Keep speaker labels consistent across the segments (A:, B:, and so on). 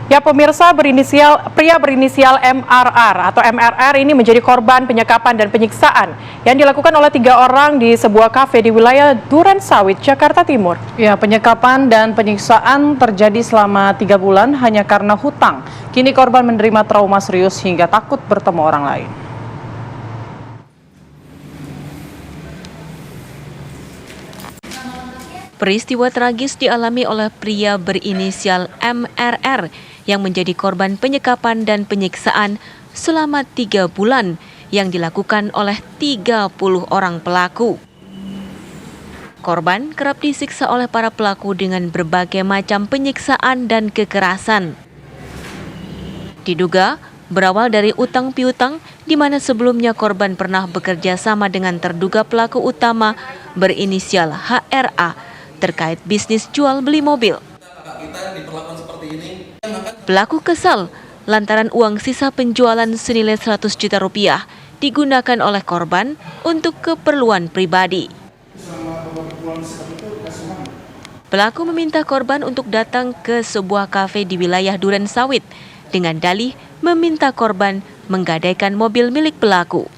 A: Ya pemirsa, pria berinisial MRR atau MRR ini menjadi korban penyekapan dan penyiksaan yang dilakukan oleh 3 orang di sebuah kafe di wilayah Durensawit, Jakarta Timur.
B: Ya, penyekapan dan penyiksaan terjadi selama 3 bulan hanya karena hutang. Kini korban menerima trauma serius hingga takut bertemu orang lain.
C: Peristiwa tragis dialami oleh pria berinisial MRR yang menjadi korban penyekapan dan penyiksaan selama 3 bulan yang dilakukan oleh 30 orang pelaku. Korban kerap disiksa oleh para pelaku dengan berbagai macam penyiksaan dan kekerasan. Diduga berawal dari utang piutang di mana sebelumnya korban pernah bekerja sama dengan terduga pelaku utama berinisial HRA terkait bisnis jual beli mobil. Pelaku kesal lantaran uang sisa penjualan senilai 100 juta rupiah digunakan oleh korban untuk keperluan pribadi. Pelaku meminta korban untuk datang ke sebuah kafe di wilayah Durensawit dengan dalih meminta korban menggadaikan mobil milik pelaku.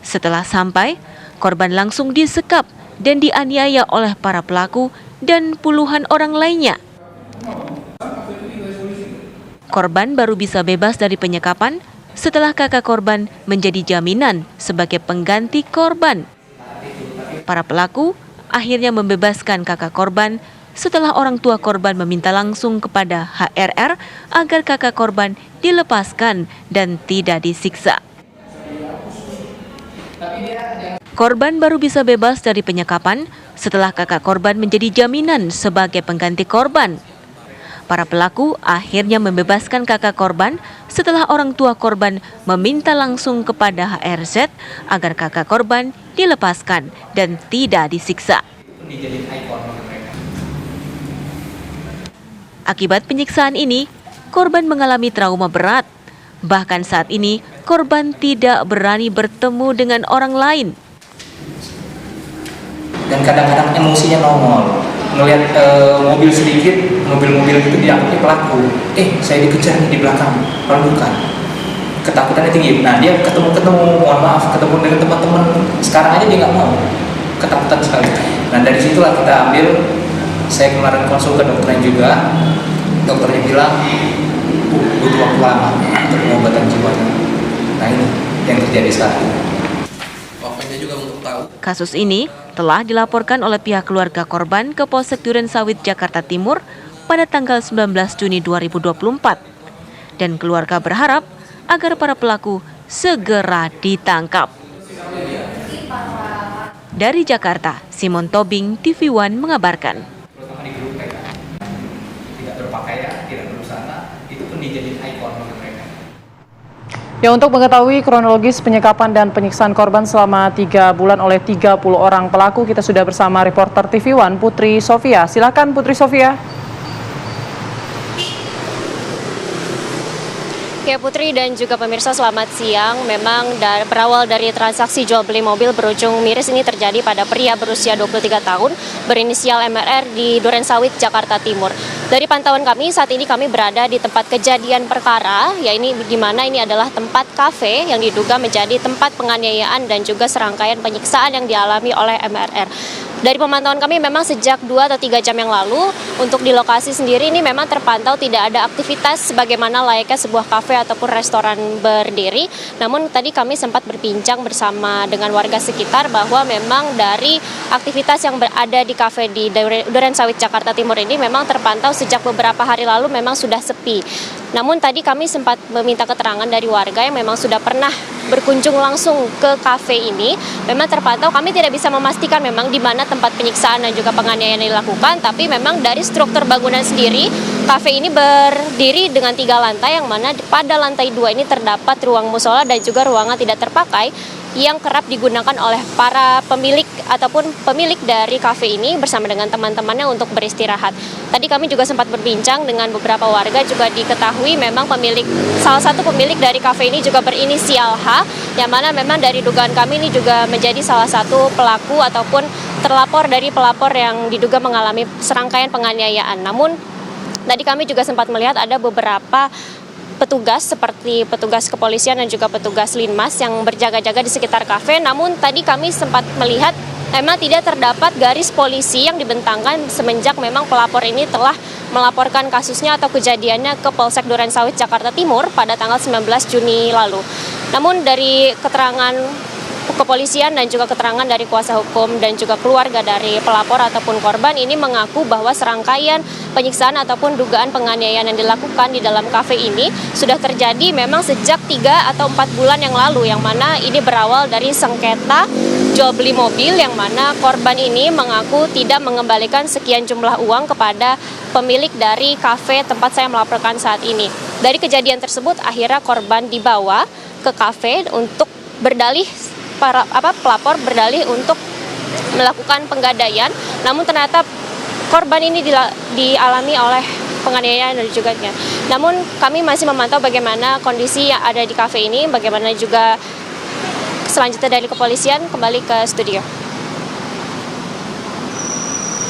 C: Setelah sampai, korban langsung disekap dan dianiaya oleh para pelaku dan puluhan orang lainnya. Korban baru bisa bebas dari penyekapan setelah kakak korban menjadi jaminan sebagai pengganti korban. Para pelaku akhirnya membebaskan kakak korban setelah orang tua korban meminta langsung kepada HRR agar kakak korban dilepaskan dan tidak disiksa. Korban baru bisa bebas dari penyekapan setelah kakak korban menjadi jaminan sebagai pengganti korban. Para pelaku akhirnya membebaskan kakak korban setelah orang tua korban meminta langsung kepada HRZ agar kakak korban dilepaskan dan tidak disiksa. Akibat penyiksaan ini, korban mengalami trauma berat. Bahkan saat ini, korban tidak berani bertemu dengan orang lain.
D: Dan kadang-kadang emosinya nongol, ngelihat mobil sedikit, mobil-mobil itu dianggapnya pelaku. Saya dikejar nih di belakang, padahal bukan. Ketakutannya tinggi. Nah dia ketemu, mohon maaf, ketemu dengan teman-teman. Sekarang aja dia nggak mau, ketakutan sekali. Nah dari situlah kita ambil. Saya kemarin konsul ke dokternya juga. Dokternya bilang butuh waktu lama untuk pengobatan jiwanya. Nah ini yang terjadi sekarang.
C: Kasus ini telah dilaporkan oleh pihak keluarga korban ke Polsek Durensawit, Jakarta Timur pada tanggal 19 Juni 2024. Dan keluarga berharap agar para pelaku segera ditangkap. Dari Jakarta, Simon Tobing, TV One mengabarkan.
D: Tidak berpakaian, tidak berbusana, itu pun dijadiin ikon bagi mereka.
B: Ya, untuk mengetahui kronologis penyekapan dan penyiksaan korban selama 3 bulan oleh 30 orang pelaku, kita sudah bersama reporter TV One Putri Sofia. Silakan Putri Sofia.
E: Ya Putri dan juga pemirsa, selamat siang. Memang berawal dari transaksi jual beli mobil berujung miris ini terjadi pada pria berusia 23 tahun berinisial MRR di Durensawit, Jakarta Timur. Dari pantauan kami, saat ini kami berada di tempat kejadian perkara, ya ini di mana ini adalah tempat kafe yang diduga menjadi tempat penganiayaan dan juga serangkaian penyiksaan yang dialami oleh MRR. Dari pemantauan kami memang sejak 2 atau 3 jam yang lalu untuk di lokasi sendiri ini memang terpantau tidak ada aktivitas sebagaimana layaknya sebuah kafe ataupun restoran berdiri. Namun tadi kami sempat berbincang bersama dengan warga sekitar bahwa memang dari aktivitas yang berada di kafe di Durensawit, Jakarta Timur ini memang terpantau sejak beberapa hari lalu memang sudah sepi. Namun tadi kami sempat meminta keterangan dari warga yang memang sudah pernah berkunjung langsung ke kafe ini. Memang terpantau, kami tidak bisa memastikan memang di mana tempat penyiksaan dan juga penganiayaan yang dilakukan, tapi memang dari struktur bangunan sendiri, kafe ini berdiri dengan 3 lantai, yang mana pada lantai 2 ini terdapat ruang musola dan juga ruangan tidak terpakai yang kerap digunakan oleh para pemilik ataupun pemilik dari kafe ini bersama dengan teman-temannya untuk beristirahat. Tadi kami juga sempat berbincang dengan beberapa warga, juga diketahui memang salah satu pemilik dari kafe ini juga berinisial H, yang mana memang dari dugaan kami ini juga menjadi salah satu pelaku ataupun terlapor dari pelapor yang diduga mengalami serangkaian penganiayaan. Namun Tadi kami juga sempat melihat ada beberapa petugas seperti petugas kepolisian dan juga petugas linmas yang berjaga-jaga di sekitar kafe. Namun tadi kami sempat melihat memang tidak terdapat garis polisi yang dibentangkan semenjak memang pelapor ini telah melaporkan kasusnya atau kejadiannya ke Polsek Durensawit Jakarta Timur pada tanggal 19 Juni lalu. Namun dari keterangan kepolisian dan juga keterangan dari kuasa hukum dan juga keluarga dari pelapor ataupun korban ini mengaku bahwa serangkaian penyiksaan ataupun dugaan penganiayaan yang dilakukan di dalam kafe ini sudah terjadi memang sejak 3 atau 4 bulan yang lalu, yang mana ini berawal dari sengketa jual beli mobil, yang mana korban ini mengaku tidak mengembalikan sekian jumlah uang kepada pemilik dari kafe tempat saya melaporkan saat ini. Dari kejadian tersebut akhirnya korban dibawa ke kafe untuk berdalih, pelapor berdalih untuk melakukan penggadaian, namun ternyata korban ini dialami oleh penganiayaan dan juga. Namun kami masih memantau bagaimana kondisi yang ada di kafe ini, bagaimana juga selanjutnya dari kepolisian. Kembali ke studio.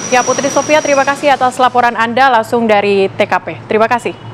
A: Ya, Putri Sofia, terima kasih atas laporan Anda langsung dari TKP. Terima kasih.